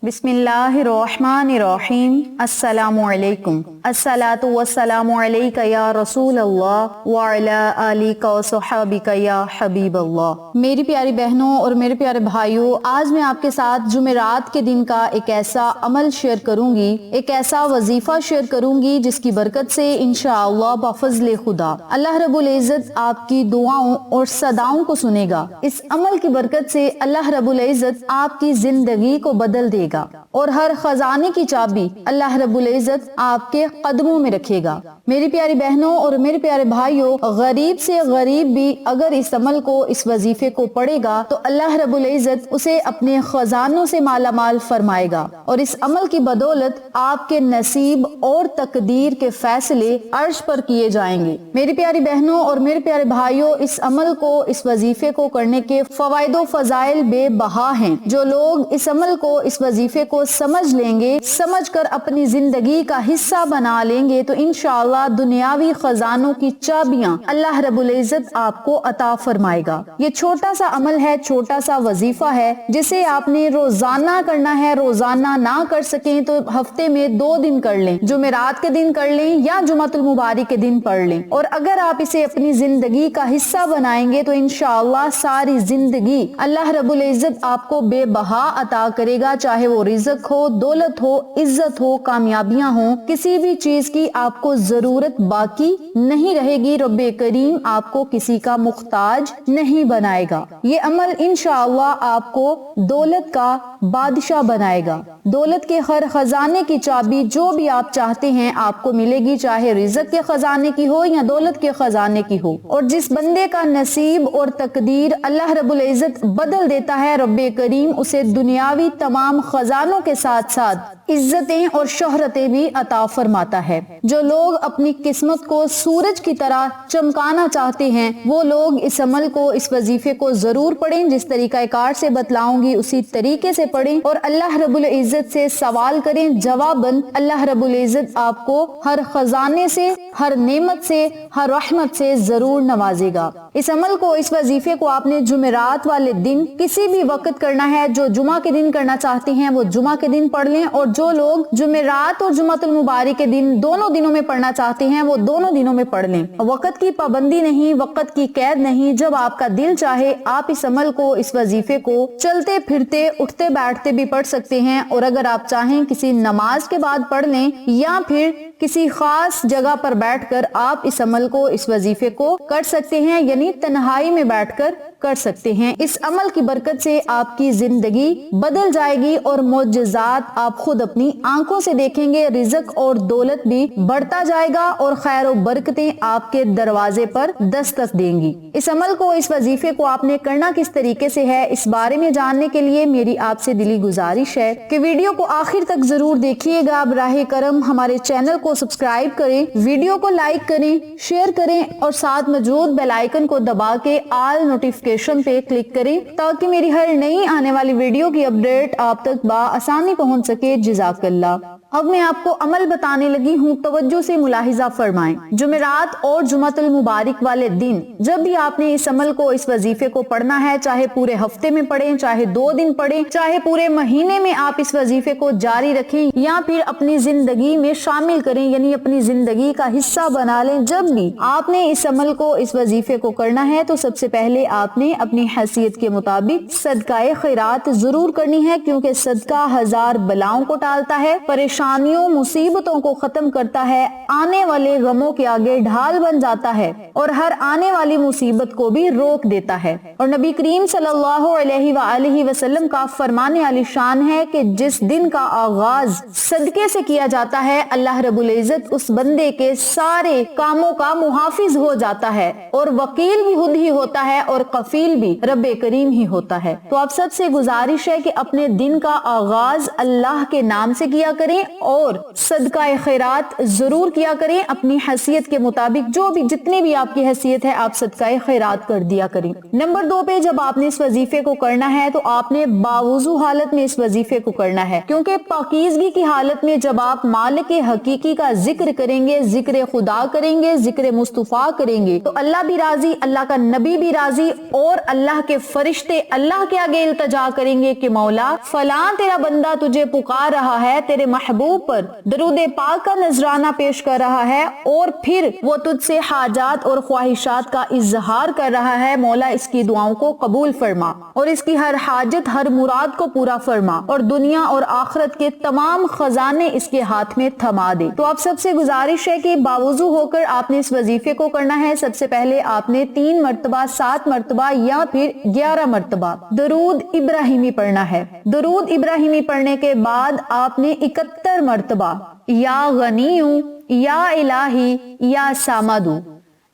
बिस्मिल्लाहिर्रहमानिर्रहीम। अस्सलामुअलैकुम। अस्सलातु वस्सलामु अलैका या रसूल अल्लाह व अला आलिका व सहाबिका या हबीब अल्लाह। मेरी प्यारी बहनों और मेरे प्यारे भाइयों, आज मैं आपके साथ जुमेरात के दिन का एक ऐसा अमल शेयर करूंगी, एक ऐसा वजीफा शेयर करूंगी जिसकी बरकत से इंशाअल्लाह बफज़्ल खुदा अल्लाह रब्बुल इज़्ज़त आपकी दुआओं और सदाओं को सुनेगा। इस अमल की बरकत से अल्लाह रब्बुल इज़्ज़त आपकी जिंदगी को बदल देगा और हर खजाने की चाबी अल्लाह रब्बुल इज़्ज़त आपके कदमों में रखेगा। मेरी प्यारी बहनों और मेरे प्यारे भाइयों, गरीब से गरीब भी अगर इस अमल को, इस वजीफे को पढ़ेगा तो अल्लाह रब्बुल इज़्ज़त उसे अपने खजानों से मालामाल फरमाएगा और इस अमल की बदौलत आपके नसीब और तकदीर के फैसले अर्श पर किए जाएंगे। मेरी प्यारी बहनों और मेरे प्यारे भाइयों, इस अमल को, इस वजीफे को करने के फवाइदो फजाइल बेबहा हैं। जो लोग इस अमल को, इस वजीफे को समझ लेंगे, समझ कर अपनी जिंदगी का हिस्सा बना लेंगे तो इंशाअल्लाह दुनियावी खजानों की चाबियां अल्लाह रब्बुल इज़्ज़त आपको अता फरमाएगा। ये छोटा सा अमल है, छोटा सा वजीफा है जिसे आपने रोजाना करना है। रोजाना ना कर सकें तो हफ्ते में 2 दिन कर लें, जुमेरात के दिन कर लें या जुमातुल मुबारक के दिन पढ़ लें। और अगर आप इसे अपनी जिंदगी का हिस्सा बनाएंगे तो इंशाअल्लाह सारी जिंदगी अल्लाह रब्बुल इज़्ज़त आपको बेबहा अता करेगा, चाहे वो रिज़्क हो, दौलत हो, इज्जत हो, कामयाबियां हो, किसी भी चीज की आपको जरूरत बाकी नहीं रहेगी। रब्बे करीम आपको किसी का मुख्ताज नहीं बनाएगा। ये अमल इंशाअल्लाह आपको दौलत का बादशाह बनाएगा। दौलत के हर खजाने की चाबी जो भी आप चाहते हैं आपको मिलेगी, चाहे रिज़्क के खजाने की हो या दौलत के खजाने की हो। और जिस बंदे का नसीब और तकदीर अल्लाह रब्बुल इज़्ज़त बदल देता है, रब्बे करीम उसे दुनियावी तमाम खजानों के साथ साथ इज्जतें और शोहरतें भी अता फरमाता है। जो लोग अपनी किस्मत को सूरज की तरह चमकाना चाहते हैं वो लोग इस अमल को, इस वजीफे को जरूर पढ़ें। जिस तरीकाकार से बतलाऊंगी उसी तरीके से पढ़ें और अल्लाह रब्बुल इज़्ज़त से सवाल करें। जवाबन अल्लाह रब्बुल इज़्ज़त आपको हर खजाने से, हर नेमत से, हर रहमत से जरूर नवाजेगा। इस अमल को, इस वजीफे को आपने जुमेरात वाले दिन किसी भी वक्त करना है। जो जुमा के दिन करना चाहते हैं वो जुमा के दिन पढ़ लें और जो लोग जुमेरात और जुमातुल मुबारक के दिन दोनों दिनों में पढ़ना चाहते हैं वो दोनों दिनों में पढ़ लें। वक्त की पाबंदी नहीं, वक्त की कैद नहीं। जब आपका दिल चाहे आप इस अमल को, इस वजीफे को चलते फिरते, उठते बैठते भी पढ़ सकते हैं। और अगर आप चाहें किसी नमाज के बाद पढ़ लें या फिर किसी खास जगह पर बैठकर आप इस अमल को, इस वजीफे को कर सकते हैं, यानी तन्हाई में बैठकर कर सकते हैं। इस अमल की बरकत से आपकी जिंदगी बदल जाएगी और मोजज़ात आप खुद अपनी आंखों से देखेंगे। रिज़्क और दौलत भी बढ़ता जाएगा और खैर और बरकतें आपके दरवाजे पर दस्तक देंगी। इस अमल को, इस वजीफे को आपने करना किस तरीके से है, इस बारे में जानने के लिए मेरी आपसे दिली गुजारिश है कि वीडियो को आखिर तक जरूर देखिएगा। बराह करम हमारे चैनल को सब्सक्राइब करें, वीडियो को लाइक करें, शेयर करें और साथ मौजूद बेल आइकन को दबा के ऑल नोटिफिकेशन पे क्लिक करें ताकि मेरी हर नई आने वाली वीडियो की अपडेट आप तक आसानी पहुंच सके। जज़ाकल्लाह। अब मैं आपको अमल बताने लगी हूँ, तवज्जो से मुलाहिजा फरमाएं। जुमेरात और जुमातुल मुबारक वाले दिन जब भी आपने इस अमल को, इस वजीफे को पढ़ना है, चाहे पूरे हफ्ते में पढ़ें, चाहे 2 दिन पढ़ें, चाहे पूरे महीने में आप इस वजीफे को जारी रखें या फिर अपनी जिंदगी में शामिल करें, यानी अपनी जिंदगी का हिस्सा बना लें। जब भी आपने इस अमल को, इस वजीफे को करना है तो सबसे पहले आपने अपनी हैसियत के मुताबिक सदकाए खैरात जरूर करनी है, क्योंकि सदका 1000 बलाओं को टालता है, परेशानियों मुसीबतों को खत्म करता है, आने वाले गमों के आगे ढाल बन जाता है और हर आने वाली मुसीबत को भी रोक देता है। और नबी करीम सल्लल्लाहु अलैहि वसल्लम का फरमाने आली शान है कि जिस दिन का आगाज सदके से किया जाता है अल्लाह रब्बुल इज़्ज़त उस बंदे के सारे कामों का मुहाफिज हो जाता है और वकील भी खुद ही होता है और कफील भी रब्बे करीम ही होता है। तो आप सबसे गुजारिश है कि अपने दिन का आगाज अल्लाह के नाम से किया करें اور صدقہ خیرات ضرور کیا کریں اپنی حیثیت کے مطابق، جو بھی جتنی بھی آپ کی حیثیت ہے آپ صدقہ خیرات کر دیا کریں۔ نمبر 2 پہ جب آپ نے اس وظیفے کو کرنا ہے تو آپ نے باوضو حالت میں اس وظیفے کو کرنا ہے، کیونکہ پاکیزگی کی حالت میں جب آپ مالک حقیقی کا ذکر کریں گے، ذکر خدا کریں گے، ذکر مصطفیٰ کریں گے تو اللہ بھی راضی، اللہ کا نبی بھی راضی، اور اللہ کے فرشتے اللہ کے آگے التجا کریں گے کہ مولا فلاں تیرا بندہ تجھے پکار رہا ہے، تیرے محبوب پر درود پاک کا نذرانہ پیش کر رہا ہے، اور پھر وہ تجھ سے حاجات اور خواہشات کا اظہار کر رہا ہے، مولا اس کی دعاؤں کو قبول فرما اور اس کی ہر حاجت ہر مراد کو پورا فرما، اور دنیا اور آخرت کے تمام خزانے اس کے ہاتھ میں تھما دے۔ تو آپ سب سے گزارش ہے کہ باوضو ہو کر آپ نے اس وظیفے کو کرنا ہے۔ سب سے پہلے آپ نے 3 مرتبہ، 7 مرتبہ یا پھر 11 مرتبہ درود ابراہیمی پڑھنا ہے۔ درود ابراہیمی پڑھنے کے بعد آپ نے 71 مرتبہ یا غنیو یا الہی یا سامدو،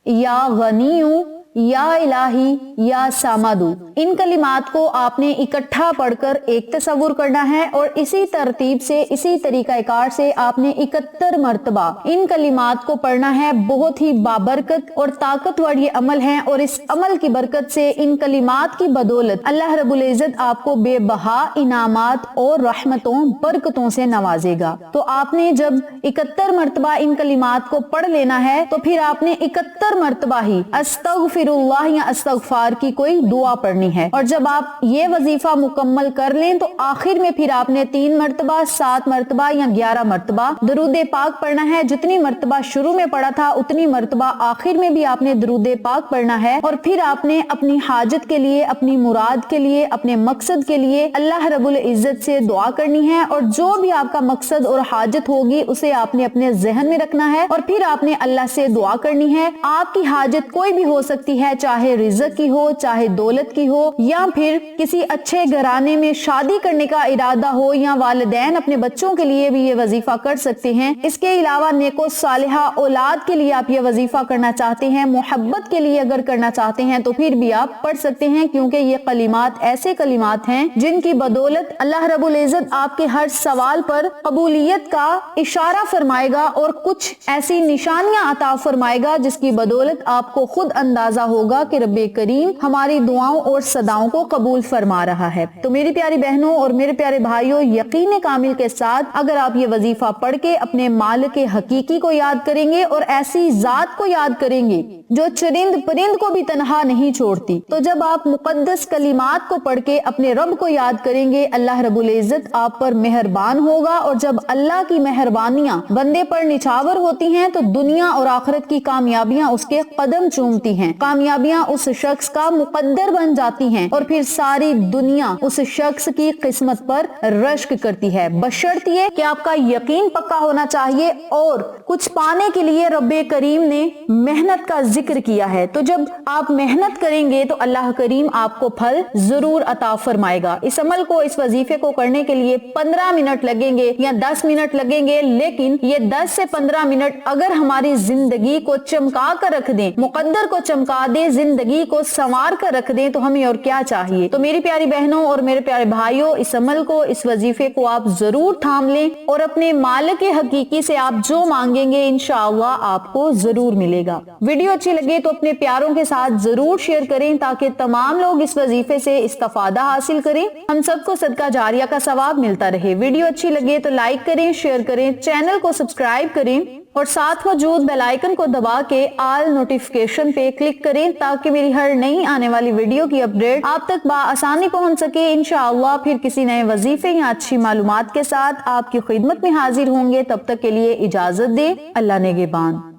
یا غنیو یا الہی یا سامدو، ان کلمات کو آپ نے اکٹھا پڑھ کر ایک تصور کرنا ہے، اور اسی ترتیب سے اسی طریقہ کار سے آپ نے 71 مرتبہ ان کلمات کو پڑھنا ہے۔ بہت ہی بابرکت اور طاقتور یہ عمل ہے، اور اس عمل کی برکت سے ان کلمات کی بدولت اللہ رب العزت آپ کو بے بہا انعامات اور رحمتوں برکتوں سے نوازے گا۔ تو آپ نے جب 71 مرتبہ ان کلمات کو پڑھ لینا ہے تو پھر آپ نے 71 مرتبہ ہی استغفر اللہ یا استغفار کی کوئی دعا پڑھنی ہے، اور جب آپ یہ وظیفہ مکمل کر لیں تو آخر میں پھر آپ نے 3 مرتبہ، 7 مرتبہ یا 11 مرتبہ درود پاک پڑھنا ہے۔ جتنی مرتبہ شروع میں پڑھا تھا اتنی مرتبہ آخر میں بھی آپ نے درود پاک پڑھنا ہے، اور پھر آپ نے اپنی حاجت کے لیے، اپنی مراد کے لیے، اپنے مقصد کے لیے اللہ رب العزت سے دعا کرنی ہے، اور جو بھی آپ کا مقصد اور حاجت ہوگی اسے آپ نے اپنے ذہن میں رکھنا ہے، اور پھر آپ نے اللہ سے دعا کرنی ہے۔ آپ کی حاجت کوئی بھی ہو سکتی ہے، چاہے رزق کی ہو، چاہے دولت کی ہو، یا پھر کسی اچھے گھرانے میں شادی کرنے کا ارادہ ہو، یا والدین اپنے بچوں کے لیے بھی یہ وظیفہ کر سکتے ہیں۔ اس کے علاوہ نیک و صالحہ اولاد کے لیے آپ یہ وظیفہ کرنا چاہتے ہیں، محبت کے لیے اگر کرنا چاہتے ہیں تو پھر بھی آپ پڑھ سکتے ہیں، کیونکہ یہ کلمات ایسے کلمات ہیں جن کی بدولت اللہ رب العزت آپ کے ہر سوال پر قبولیت کا اشارہ فرمائے گا، اور کچھ ایسی نشانیاں عطا فرمائے گا جس کی بدولت آپ کو خود اندازہ ہوگا کہ رب کریم ہماری دعاؤں اور صداؤں کو قبول فرما رہا ہے۔ تو میری پیاری بہنوں اور میرے پیارے بھائیوں، یقین کامل کے ساتھ اگر آپ یہ وظیفہ پڑھ کے اپنے مالک حقیقی کو یاد کریں گے اور ایسی ذات کو یاد کریں گے جو چرند پرند کو بھی تنہا نہیں چھوڑتی، تو جب آپ مقدس کلمات کو پڑھ کے اپنے رب کو یاد کریں گے اللہ رب العزت آپ پر مہربان ہوگا، اور جب اللہ کی مہربانیاں بندے پر نچھاور ہوتی ہیں تو دنیا اور آخرت کی کامیابیاں اس کے قدم چومتی ہیں، کامیابیاں اس شخص کا مقدر بن جاتی ہیں، اور پھر ساری دنیا اس شخص کی قسمت پر رشک کرتی ہے، بشرط یہ کہ آپ کا یقین پکا ہونا چاہیے اور کچھ پانے کے لیے رب کریم نے محنت کا ذکر کیا ہے۔ تو جب آپ محنت کریں گے تو اللہ کریم آپ کو پھل ضرور عطا فرمائے گا۔ اس عمل کو، اس وظیفے کو کرنے کے لیے 15 منٹ لگیں گے یا 10 منٹ لگیں گے، لیکن یہ 10 سے 15 منٹ اگر ہماری زندگی کو چمکا کر رکھ دیں، مقدر کو چمکا دیں، زندگی کو سنوار کر رکھ دیں، تو ہمیں اور کیا چاہیے۔ تو میری پیاری بہنوں اور میرے پیارے بھائیوں، اس عمل کو، اس وظیفے کو آپ ضرور تھام لیں، اور اپنے مالک حقیقی سے آپ جو مانگیں گے انشاءاللہ آپ کو ضرور ملے گا۔ ویڈیو اچھی لگے تو اپنے پیاروں کے ساتھ ضرور شیئر کریں تاکہ تمام لوگ اس وظیفے سے استفادہ حاصل کریں، ہم سب کو صدقہ جاریہ کا ثواب ملتا رہے۔ ویڈیو اچھی لگے تو لائک کریں، شیئر کریں، چینل کو سبسکرائب کریں، اور ساتھ موجود بیل آئیکن کو دبا کے آل نوٹیفیکیشن پہ کلک کریں تاکہ میری ہر نئی آنے والی ویڈیو کی اپڈیٹ آپ تک بآسانی پہنچ سکے۔ انشاءاللہ پھر کسی نئے وظیفے یا اچھی معلومات کے ساتھ آپ کی خدمت میں حاضر ہوں گے، تب تک کے لیے اجازت دیں، اللہ نگہبان۔